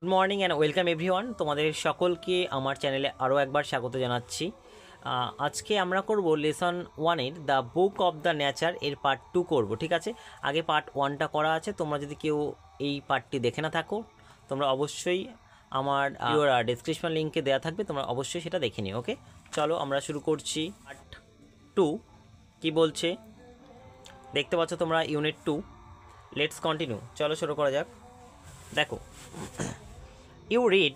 Good morning and welcome everyone. তোমাদের সকলকে আমার চ্যানেলে আরও একবার স্বাগত জানাচ্ছি। আজকে আমরা করব লেসন 1-এর the book of the nature এর পার্ট 2 করব, ঠিক আছে। আগে পার্ট 1টা করা আছে, তোমরা যদি কেউ এই পার্টটি দেখে না থাকো তোমরা অবশ্যই আমার ডেসক্রিপশন লিঙ্কে দেওয়া থাকবে, তোমরা অবশ্যই সেটা দেখে নিও। ওকে, চলো আমরা শুরু করছি। পার্ট 2 কি বলছে দেখতে পাচ্ছ তোমরা, ইউনিট 2। লেটস কন্টিনিউ, চলো শুরু করা যাক। দেখো, you read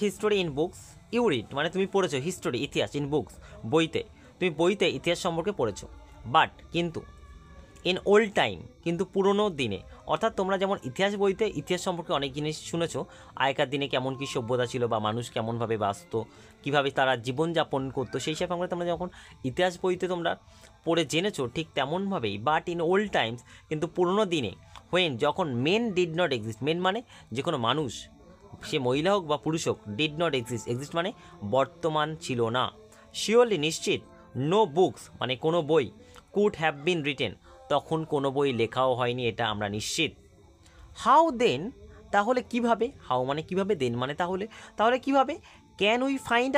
history in books. You read মানে তুমি পড়েছো হিস্টোরি, ইতিহাস, ইন বুকস বইতে, তুমি বইতে ইতিহাস সম্পর্কে পড়েছো। বাট কিন্তু ইন ওল্ড টাইম কিন্তু পুরনো দিনে, অর্থাৎ তোমরা যেমন ইতিহাস বইতে ইতিহাস সম্পর্কে অনেক জিনিস শুনেছো, আগেকার দিনে কেমন কী সভ্যতা ছিল বা মানুষ কেমনভাবে বাঁচত, কীভাবে তারা জীবনযাপন করতো, সেই সব আমরা তোমরা যখন ইতিহাস বইতে তোমরা পড়ে জেনেছো, ঠিক তেমনভাবেই বাট ইন ওল্ড টাইমস কিন্তু পুরনো দিনে, হোয়েন যখন men did not exist, men মানে যে কোনো মানুষ, সে মহিলা হোক বা পুরুষ হোক, ডিড নট এক্সিস্ট মানে বর্তমান ছিল না, শিওরলি নিশ্চিত, নো বুকস মানে কোনো বই, কুড হ্যাভ বিন রিটেন তখন কোনো বই লেখাও হয়নি, এটা আমরা নিশ্চিত। হাউ দেন তাহলে কিভাবে, হাউ মানে কিভাবে, দেন মানে তাহলে কিভাবে, ক্যান উই ফাইন্ড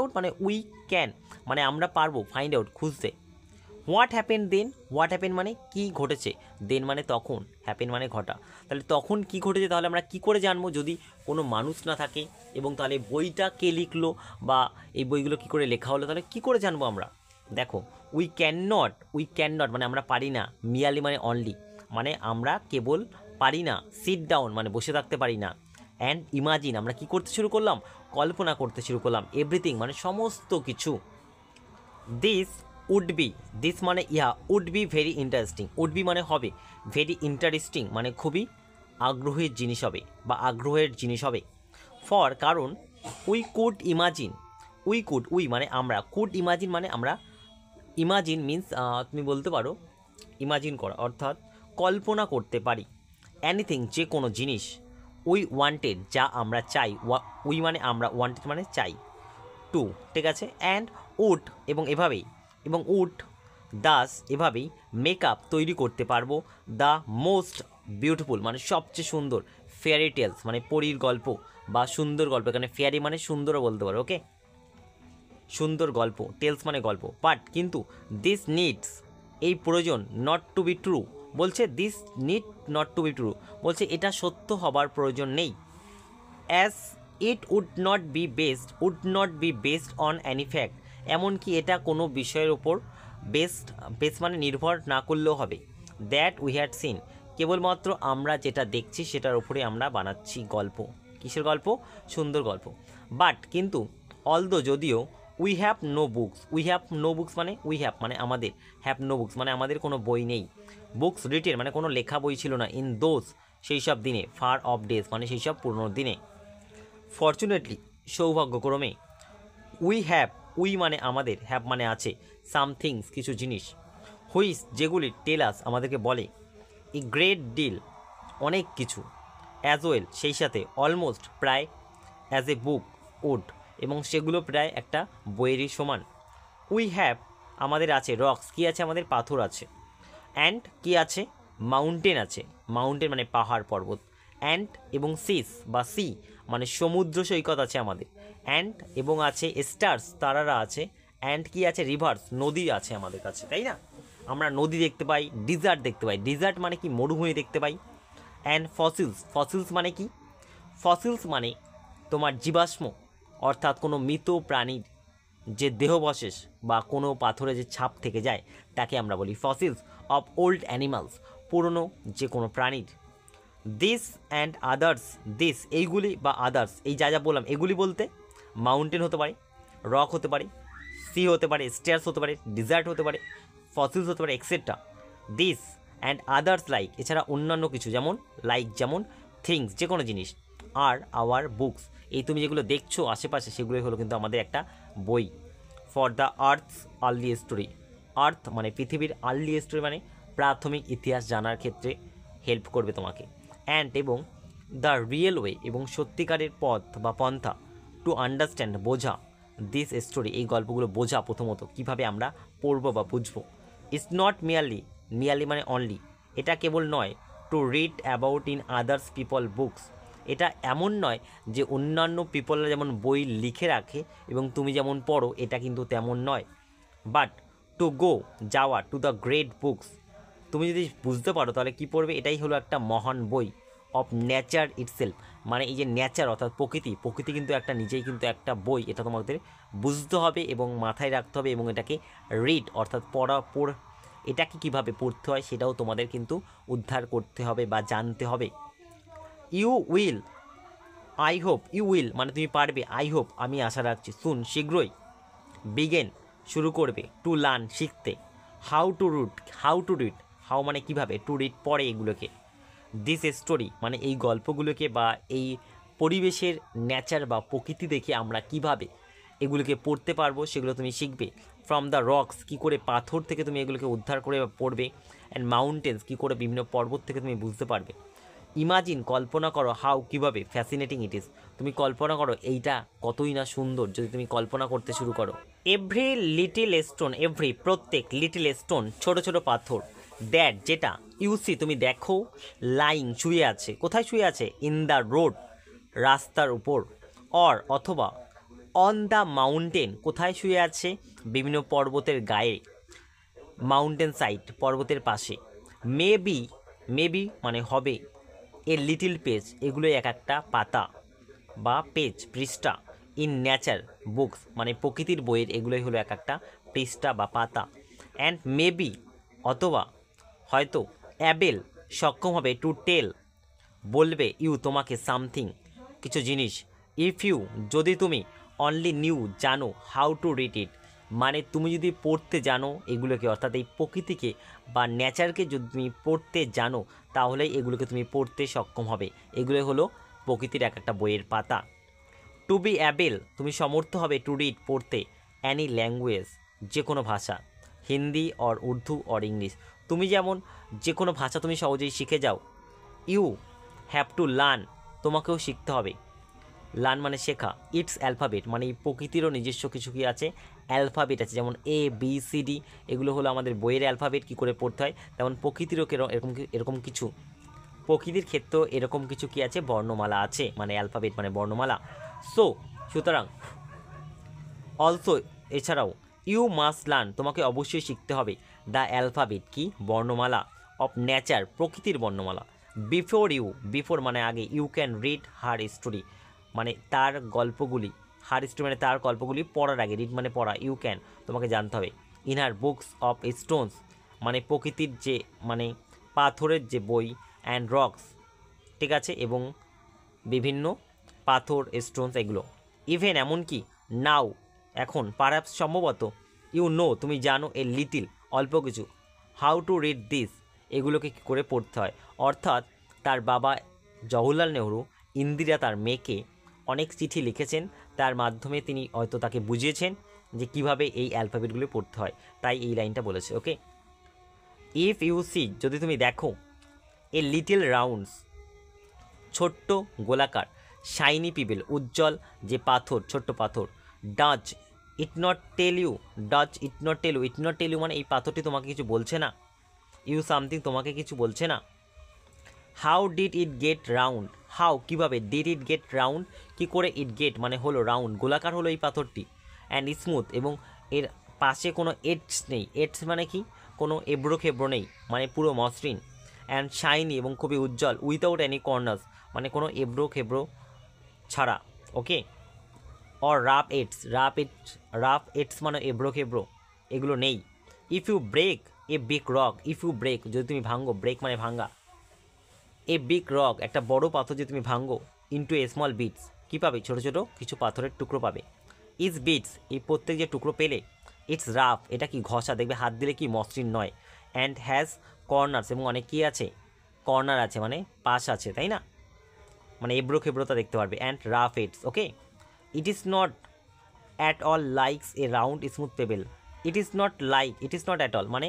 আউট মানে উই ক্যান মানে আমরা পারবো, ফাইন্ড আউট খুঁজতে। What happen then, what happen মানে কি ঘটেছে, দেন মানে তখন, হ্যাপেন মানে ঘটা, তাহলে তখন কি ঘটেছে তাহলে আমরা কি করে জানবো যদি কোনো মানুষ না থাকে, এবং তাহলে বইটা কে লিখলো বা এই বইগুলো কি করে লেখা হলো, তাহলে কি করে জানবো আমরা। দেখো, উই ক্যান নট মানে আমরা পারি না, মিয়ালি মানে অনলি মানে আমরা কেবল পারি না, সিট ডাউন মানে বসে থাকতে পারি না, অ্যান্ড ইমাজিন আমরা কি করতে শুরু করলাম, কল্পনা করতে শুরু করলাম, এভরিথিং মানে সমস্ত কিছু। দিস মানে would be very interesting, would be মানে হবে, ভেরি ইন্টারেস্টিং মানে খুবই আগ্রহের জিনিস হবে বা আগ্রহের জিনিস হবে। ফর কারণ, উই মানে আমরা, কুড ইমাজিন মানে আমরা, ইমাজিন মিন্স তুমি বলতে পারো ইমাজিন করা, অর্থাৎ কল্পনা করতে পারি, এনিথিং যে কোনো জিনিস, উই ওয়ান্টেড যা আমরা চাই, উই মানে আমরা, ওয়ান্টেড মানে চাই, টু, ঠিক আছে, অ্যান্ড উড এবং উড দাস এভাবেই মেকআপ তৈরি করতে পারবো, দ্য মোস্ট বিউটিফুল মানে সবচেয়ে সুন্দর, ফেয়ারি টেলস মানে পরীর গল্প বা সুন্দর গল্প, এখানে ফেয়ারি মানে সুন্দরও বলতে পারো, ওকে, সুন্দর গল্প, টেলস মানে গল্প। বাট কিন্তু দিস নিডস এই প্রয়োজন, নট টু বি ট্রু বলছে, this need not to be true বলছে এটা সত্য হবার প্রয়োজন নেই, as it would not be based on any fact এমনকি এটা কোনো বিষয়ের ওপর বেস মানে নির্ভর না করলেও হবে, দ্যাট উই হ্যাড সিন কেবলমাত্র আমরা যেটা দেখছি সেটার উপরে আমরা বানাচ্ছি গল্প। কিসের গল্প? সুন্দর গল্প। বাট কিন্তু অলদো যদিও, উই হ্যাভ নো বুকস মানে মানে আমাদের, হ্যাভ নো বুকস মানে আমাদের কোনো বই নেই, বুকস রিটেন মানে কোনো লেখা বই ছিল না, ইন দোজ সেই সব দিনে, ফার অফ ডেজ মানে সেই সব পুরনো দিনে, ফর্চুনেটলি সৌভাগ্যক্রমে, উই মানে আমাদের, হ্যাভ মানে আছে, সামথিংস কিছু জিনিস, হুইচ যেগুলি, টেলাস আমাদেরকে বলে, ই গ্রেট ডিল অনেক কিছু, অ্যাজ ওয়েল সেই সাথে, অলমোস্ট প্রায়, অ্যাজ এ বুক উড এবং সেগুলো প্রায় একটা বইয়েরই সমান। উই হ্যাভ আমাদের আছে, রক্স কি আছে আমাদের, পাথর আছে, অ্যান্ড কি আছে, মাউন্টেন আছে, মাউন্টেন মানে পাহাড় পর্বত, অ্যান্ড এবং সিস বা সি মানে সমুদ্র সৈকত আছে আমাদের, অ্যান্ড এবং আছে স্টার্স তারারা আছে, অ্যান্ড কি আছে, রিভার্স নদী আছে আমাদের কাছে, তাই না, আমরা নদী দেখতে পাই, ডিজার্ট দেখতে পাই, ডিজার্ট মানে কি মরুভূমি দেখতে পাই, অ্যান্ড ফসিলস মানে কি, ফসিলস মানে তোমার জীবাশ্ম, অর্থাৎ কোনো মৃত প্রাণীর যে দেহবশেষ বা কোনো পাথরে যে ছাপ থেকে যায় তাকে আমরা বলি ফসিলস অফ ওল্ড অ্যানিমালস, পুরনো যে কোনো প্রাণীর। দিস অ্যান্ড আদার্স, দিস এইগুলি বা আদার্স এই যা বললাম এগুলি বলতে মাউন্টেন হতে পারে, রক হতে পারে, সি হতে পারে, স্টেয়ার্স হতে পারে, ডিজার্ট হতে পারে, ফসিলস হতে পারে, etcetera. This and others like এছাড়া অন্যান্য কিছু, যেমন যেমন থিংস যে কোনো জিনিস, আর আওয়ার বুকস এই তুমি যেগুলো দেখছো আশেপাশে সেগুলোই হলো কিন্তু আমাদের একটা বই। For the earth's early story, earth মানে পৃথিবীর, আর্লি স্টোরি মানে প্রাথমিক ইতিহাস জানার ক্ষেত্রে হেল্প করবে তোমাকে, অ্যান্ড এবং দ্য রিয়েল ওয়ে এবং সত্যিকারের পথ বা পন্থা, টু আন্ডারস্ট্যান্ড বোঝা, দিস স্টোরি এই গল্পগুলো বোঝা প্রথমত কীভাবে আমরা পড়বো বা বুঝবো। ইটস নট মিয়ারলি মানে অনলি এটা কেবল নয়, to read about in others people books. এটা এমন নয় যে অন্যান্য পিপলরা যেমন বই লিখে রাখে এবং তুমি যেমন পড়ো, এটা কিন্তু তেমন নয়। বাট টু গো, যাওয়া, টু দ্য গ্রেট বুকস, তুমি যদি বুঝতে পারো তাহলে কী পড়বে, এটাই হলো একটা মহান বই অফ নেচার ইটসেলফ, মানে এই যে নেচার অর্থাৎ প্রকৃতি, প্রকৃতি কিন্তু একটা নিজেই কিন্তু একটা বই, এটা তোমাদের বুঝতে হবে এবং মাথায় রাখতে হবে এবং এটাকে রিড অর্থাৎ এটাকে কীভাবে পড়তে হয় সেটাও তোমাদের কিন্তু উদ্ধার করতে হবে বা জানতে হবে। You will, I hope, you will মানে তুমি পারবে, আই হোপ আমি আশা রাখছি, শুন শীঘ্রই, বিগেন শুরু করবে, টু লার্ন শিখতে, হাউ টু রিড, হাউ মানে কীভাবে, টু রিড পড়ে এগুলোকে, দিস স্টোরি মানে এই গল্পগুলোকে বা এই পরিবেশের নেচার বা প্রকৃতি দেখে আমরা কিভাবে এগুলোকে পড়তে পারবো সেগুলো তুমি শিখবে। ফ্রম দ্য রকস, কী করে পাথর থেকে তুমি এগুলোকে উদ্ধার করে পড়বে, অ্যান্ড মাউন্টেন্স, কী করে বিভিন্ন পর্বত থেকে তুমি বুঝতে পারবে। ইমাজিন কল্পনা করো, হাউ কীভাবে, ফ্যাসিনেটিং ইট ইজ, তুমি কল্পনা করো এইটা কতই না সুন্দর যদি তুমি কল্পনা করতে শুরু করো। এভরি লিটিল স্টোন, এভরি প্রত্যেক, লিটিল স্টোন ছোট ছোট পাথর, দ্যাট যেটা, ইউসি তুমি দেখো, লাইং শুয়ে আছে, কোথায় শুয়ে আছে, ইন দ্য রোড রাস্তার উপর, অথবা অন দ্য মাউন্টেন কোথায় শুয়ে আছে, বিভিন্ন পর্বতের গায়ে, মাউন্টেন সাইড পর্বতের পাশে, মেবি মানে হবে, এ লিটিল পেজ এগুলো এক একটা পাতা বা পেজ পৃষ্ঠা, ইন নেচার বুকস মানে প্রকৃতির বইয়ের এগুলোই হলো এক একটা পৃষ্ঠা বা পাতা, অ্যান্ড মেবি অথবা হয়তো, অ্যাবেল সক্ষম হবে, টু টেল বলবে, ইউ তোমাকে, সামথিং কিছু জিনিস, ইফ ইউ যদি তুমি, অনলি নিউ জানো, হাউ টু রিড ইট মানে তুমি যদি পড়তে জানো এগুলোকে অর্থাৎ এই প্রকৃতিকে বা নেচারকে যদি তুমি পড়তে জানো তাহলেই এগুলোকে তুমি পড়তে সক্ষম হবে। এগুলো হলো প্রকৃতির এক একটা বইয়ের পাতা। টু বি অ্যাবেল তুমি সমর্থ হবে, টু রিড পড়তে, অ্যানি ল্যাঙ্গুয়েজ যে কোনো ভাষা, Hindi or Urdu or English, তুমি যেমন যে কোনো ভাষা তুমি সহজেই শিখে যাও। ইউ হ্যাভ টু লার্ন তোমাকেও শিখতে হবে, লার্ন মানে শেখা, ইটস অ্যালফাবেট মানে এই প্রকৃতিরও নিজস্ব কিছু কি আছে, অ্যালফাবেট আছে, যেমন ABCD এগুলো হলো আমাদের বইয়ের অ্যালফাবেট কী করে পড়তে হয়, তেমন প্রকৃতিরও এরকম কিছু, প্রকৃতির ক্ষেত্রেও এরকম কিছু কি আছে, বর্ণমালা আছে, মানে অ্যালফাবেট মানে বর্ণমালা। সুতরাং অলসো এছাড়াও, ইউ মাস্ট লার্ন তোমাকে অবশ্যই শিখতে হবে, দ্য অ্যালফাবেট কি, বর্ণমালা, অফ নেচার প্রকৃতির বর্ণমালা, বিফোর মানে আগে, you can read her story মানে তার গল্পগুলি, হার স্টোরি মানে তার গল্পগুলি পড়ার আগে, রিড মানে পড়া, ইউ ক্যান তোমাকে জানতে হবে, in her books of Stones মানে প্রকৃতির যে মানে পাথরের যে বই, অ্যান্ড রকস ঠিক আছে, এবং বিভিন্ন পাথর স্টোনস এগুলো, ইভেন এমনকি, নাও এখন, পারহ্যাপস সম্ভবত, ইউ নো তুমি জানো, এ লিটিল অল্প কিছু, হাউ টু রিড দিস এগুলোকে কী করে পড়তে হয়। অর্থাৎ তার বাবা জওহরলাল নেহরু ইন্দিরা তার মেয়েকে অনেক চিঠি লিখেছেন, তার মাধ্যমে তিনি হয়তো তাকে বুঝিয়েছেন যে কিভাবে এই অ্যালফাবেটগুলো পড়তে হয়, তাই এই লাইনটা বলেছে। ওকে, ইফ ইউ সি যদি তুমি দেখো, এ লিটিল রাউন্ডস ছোট্ট গোলাকার, শাইনি পিবেল উজ্জ্বল যে পাথর, ছোট্ট পাথর, does it not tell you মানে এই পাথরটি তোমাকে কিছু বলছে না, ইউ সামথিং তোমাকে কিছু বলছে না। How did it gate round, how কীভাবে, ডিড ইট গেট রাউন্ড কী করে, ইট গেট মানে হলো রাউন্ড গোলাকার হলো এই পাথরটি, অ্যান্ড স্মুথ এবং এর পাশে কোনো এডস নেই, এডস মানে কি, কোনো এবড়ো খেবড়ো নেই মানে পুরো মসৃণ, অ্যান্ড শাইনি এবং খুবই উজ্জ্বল, উইথাউট এনি কর্নার্স মানে কোনো এবড়ো খেবড়ো ছাড়া। ওকে, অর রাফ এডস মানে এবড়ো খেবড়ো এগুলো নেই। If you break a big rock, if you break যদি তুমি ভাঙ্গো, ব্রেক মানে ভাঙ্গা, এ বিগ রক একটা বড় পাথর যদি তুমি ভাঙ্গো, ইন্টু এ স্মল বিটস কী পাবে, ছোটো ছোটো কিছু পাথরের টুকরো পাবে, ইজ বিটস এই প্রত্যেক যে টুকরো পেলে, ইটস রাফ এটা কি ঘষা, দেখবে হাত দিলে কি মসৃণ নয়, অ্যান্ড হ্যাজ কর্নার্স এবং অনেক কী আছে, কর্নার আছে মানে পাশ আছে, তাই না, মানে এবড়ো খেবড়োতা দেখতে পারবে, and rough edges. Okay, it is not at all likes a round smooth pebble, it is not at all মানে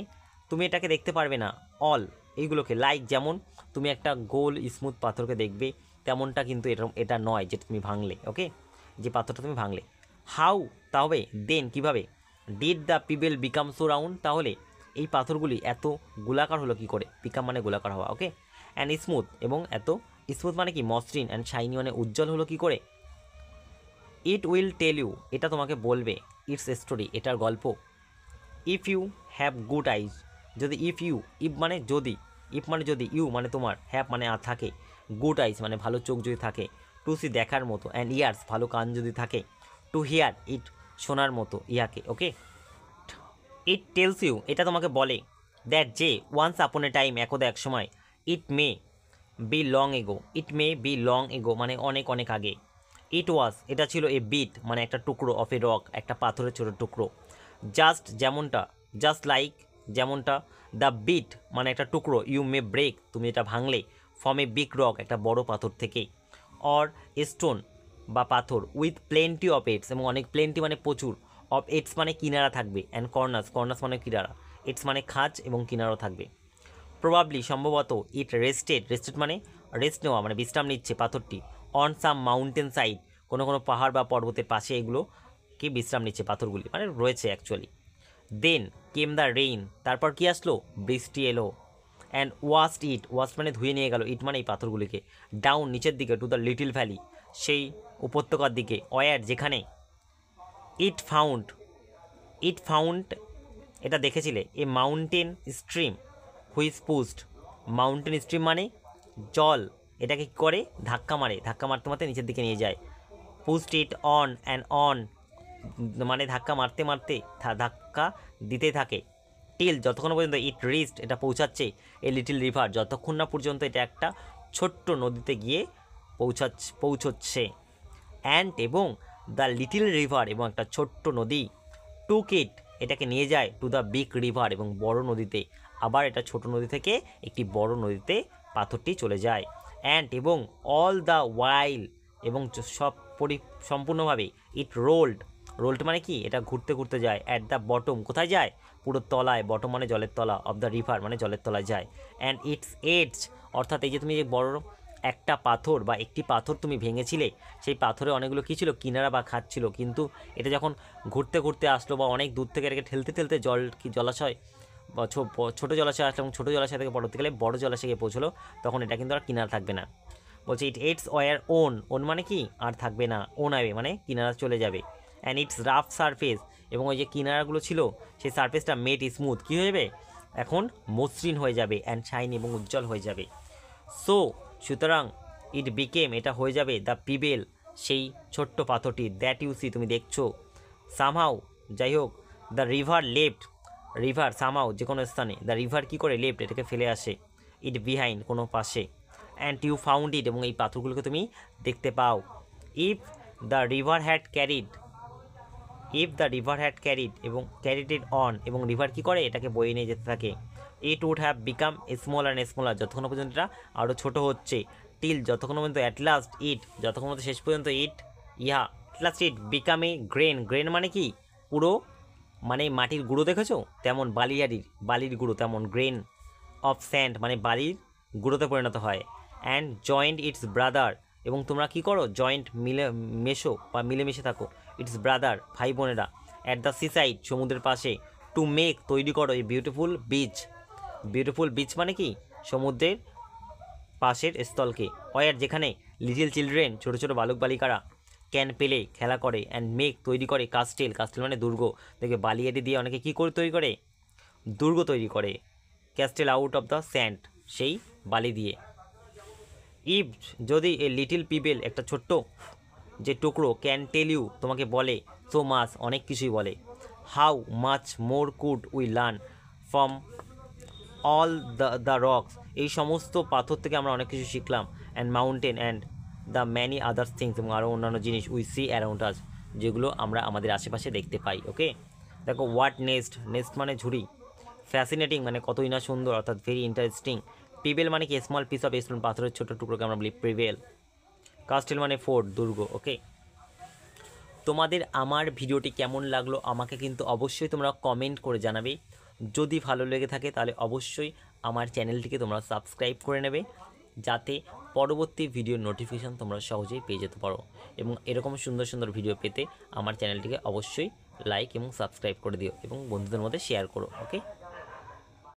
তুমি এটাকে দেখতে পারবে না, অল এইগুলোকে, লাইক যেমন তুমি একটা গোল স্মুথ পাথরকে দেখবে তেমনটা কিন্তু এটা নয় যেটা তুমি ভাঙলে। ওকে, যে পাথরটা তুমি ভাঙলে। হাউ তাহলে, দেন কীভাবে, did the pebble become so round তাহলে এই পাথরগুলি এত গোলাকার হলো কী করে, বিকাম মানে গোলাকার হওয়া। ওকে, অ্যান্ড স্মুথ, এবং এত স্মুথ মানে কি মসৃণ, অ্যান্ড শাইনি মানে উজ্জ্বল হলো কি করে? ইট উইল টেল ইউ, এটা তোমাকে বলবে, ইটস স্টোরি, এটার গল্প। ইফ ইউ হ্যাভ গুড আইজ, যদি ইফ মানে যদি, ইফ মানে যদি, ইউ মানে তোমার, হ্যাভ মানে থাকে, গুড আইজ মানে ভালো চোখ যদি থাকে, টু সি দেখার মতো, অ্যান্ড ইয়ার্স ভালো কান যদি থাকে, টু হিয়ার ইট শোনার মতো ইহাকে, ওকে। ইট টেলস ইউ, এটা তোমাকে বলে, দ্যাট যে ওয়ান্স আপন এ টাইম, একদা এক সময়, ইট may be long ago, it may be long ago মানে অনেক অনেক আগে, ইট ওয়াজ এটা ছিল এ বিট মানে একটা টুকরো, অফ এ রক একটা পাথরের ছোটো টুকরো, জাস্ট যেমনটা, জাস্ট লাইক যেমনটা, দ্য বিট মানে একটা টুকরো, ইউ মে ব্রেক তুমি এটা ভাঙলে, ফ্রম এ বিগ রক একটা বড় পাথর থেকে, অর স্টোন বা পাথর, উইথ প্লেন্টি অফ এটস এবং অনেক, প্লেন্টি মানে প্রচুর, অফ এটস মানে কিনারা থাকবে, অ্যান্ড কর্নার্স মানে কিনারা, এটস মানে খাঁজ এবং কিনারাও থাকবে। প্রবাবলি সম্ভবত, ইট রেস্টেড মানে রেস্ট নেওয়া মানে বিশ্রাম নিচ্ছে পাথরটি, অন সাম মাউন্টেন সাইড কোনো কোনো পাহাড় বা পর্বতের পাশে এগুলোকে বিশ্রাম নিচ্ছে পাথরগুলি মানে রয়েছে actually. Then came the rain, তারপর কি আসলো? বৃষ্টি এলো, অ্যান্ড ওয়াস্ট মানে ধুয়ে নিয়ে গেল, ইট মানে এই পাথরগুলিকে, ডাউন নিচের দিকে, টু দ্য লিটল ভ্যালি সেই উপত্যকার দিকে, ওয়ার যেখানে, ইট ফাউন্ড এটা দেখেছিলে, a mountain stream which post, mountain stream মানে জল, এটাকে কী করে? ধাক্কা মারতে মারতে নিচের দিকে নিয়ে যায়, post it on and on মানে ধাক্কা মারতে মারতে ধাক্কা দিতে থাকে, টিল যতক্ষণ পর্যন্ত ইট রিস্ট এটা পৌঁছাচ্ছে, এ লিটিল রিভার যতক্ষণ না পর্যন্ত এটা একটা ছোট্ট নদীতে গিয়ে পৌঁছচ্ছে, অ্যান্ড এবং দ্য লিটিল রিভার এবং একটা ছোট্ট নদী, টুক ইট এটাকে নিয়ে যায়, টু দ্য বিগ রিভার এবং বড় নদীতে, আবার এটা ছোট নদী থেকে একটি বড় নদীতে পাথরটি চলে যায়, অ্যান্ড এবং অল দ্য ওয়াইল এবং সম্পূর্ণভাবে, ইট রোল্ড মানে কি? এটা ঘুরতে ঘুরতে যায়, অ্যাট দ্য বটম কোথায় যায়? পুরো তলায়, বটম মানে জলের তলা, অফ দ্য রিভার মানে জলের তলায় যায়, অ্যান্ড ইটস এডস অর্থাৎ এই যে তুমি যে বড় একটা পাথর বা একটি পাথর তুমি ভেঙেছিলে, সেই পাথরে অনেকগুলো কী ছিল? কিনারা বা খাত ছিল, কিন্তু এটা যখন ঘুরতে ঘুরতে আসলো বা অনেক দূর থেকে এটাকে ঠেলতে ঠেলতে জলাশয় বা ছোটো জলাশয় আসলো এবং ছোটো জলাশয় থেকে পড়তে গেলে বড় জলাশয়ে গিয়ে পৌঁছলো, তখন এটা কিন্তু আর কিনারা থাকবে না। বলছে ইট এটস ওয়ার ওন মানে কি? আর থাকবে না, ওন আবে মানে কিনারা চলে যাবে, অ্যান্ড ইটস রাফ সারফেস এবং ওই যে কিনারাগুলো ছিল সেই সারফেসটা মেড স্মুথ কী হয়ে যাবে? এখন মসৃণ হয়ে যাবে, অ্যান্ড শাইন এবং উজ্জ্বল হয়ে যাবে। সুতরাং ইট বিকেম এটা হয়ে যাবে দ্য পিবেল সেই ছোট্ট পাথরটি, দ্যাট ইউ সি তুমি দেখছো, সামহাউ যাই হোক, দ্য রিভার সামহাউ যে কোনো স্থানে, দ্য রিভার কী করে? লেফট এটাকে ফেলে আসে, ইট বিহাইন্ড কোনো পাশে, অ্যান্ড ইউ ফাউন্ড ইট এবং এই পাথরগুলোকে তুমি দেখতে পাও, if the river had carried এবং ক্যারিড ইট অন এবং রিভার কী করে? এটাকে বয়ে নিয়ে যেতে থাকে, it would have become smaller যতক্ষণ পর্যন্ত এটা আরও ছোটো হচ্ছে, টিল যতক্ষণ পর্যন্ত অ্যাট লাস্ট যতক্ষণ পর্যন্ত শেষ পর্যন্ত ইট বিকাম এ গ্রেন মানে কি? পুরো মানে মাটির গুঁড়ো দেখেছো তেমন, বালির গুঁড়ো তেমন, গ্রেন অফ স্যান্ড মানে বালির গুঁড়োতে পরিণত হয়, অ্যান্ড জয়েন্ট ইটস ব্রাদার এবং তোমরা কি করো? জয়েন্ট মিলেমিশে থাকো, ইটস ব্রাদার ভাই বোনেরা, অ্যাট দ্য সিসাইড সমুদ্রের পাশে, টু মেক তৈরি করো এই বিউটিফুল বিচ মানে কি? সমুদ্রের পাশের স্থলকে, ওয়ার যেখানে লিটিল চিলড্রেন ছোটো ছোটো বালক বালিকারা, ক্যান পেলে খেলা করে, অ্যান্ড মেক তৈরি করে কাস্টেল মানে দুর্গ, দেখে বালিয়াটি দিয়ে অনেকে কী করে তৈরি করে? দুর্গ তৈরি করে, castle out of the sand সেই বালি দিয়ে। ইফ যদি এ লিটিল পিবেল একটা ছোট্ট যে টুকরো, ক্যান টেল ইউ তোমাকে বলে, সো মাচ অনেক কিছুই বলে, how much more could we learn from all the rocks এই সমস্ত পাথর থেকে আমরা অনেক কিছু শিখলাম, and mountain and the many others things এবং আরও অন্যান্য জিনিস, উই সি অ্যারাউন্ড আস যেগুলো আমরা আমাদের আশেপাশে দেখতে পাই। ওকে, দেখো হোয়াট নেক্সট মানে ঝুড়ি, ফ্যাসিনেটিং মানে কতই না সুন্দর অর্থাৎ ভেরি ইন্টারেস্টিং, পিবেল মানে কি? স্মল পিস অফ স্টোন পাথরের ছোটো টুকরোকে আমরা বলি প্রিভেল, কাস্টেল মানে ফোর্ট দুর্গ। ওকে, তোমাদের আমার ভিডিওটি কেমন লাগলো আমাকে কিন্তু অবশ্যই তোমরা কমেন্ট করে জানাবে, যদি ভালো লেগে থাকে তাহলে অবশ্যই আমার চ্যানেলটিকে তোমরা সাবস্ক্রাইব করে নেবে, যাতে পরবর্তী ভিডিওর নোটিফিকেশান তোমরা সহজেই পেয়ে যেতে পারো, এবং এরকম সুন্দর সুন্দর ভিডিও পেতে আমার চ্যানেলটিকে অবশ্যই লাইক এবং সাবস্ক্রাইব করে দিও এবং বন্ধুদের মধ্যে শেয়ার করো। ওকে।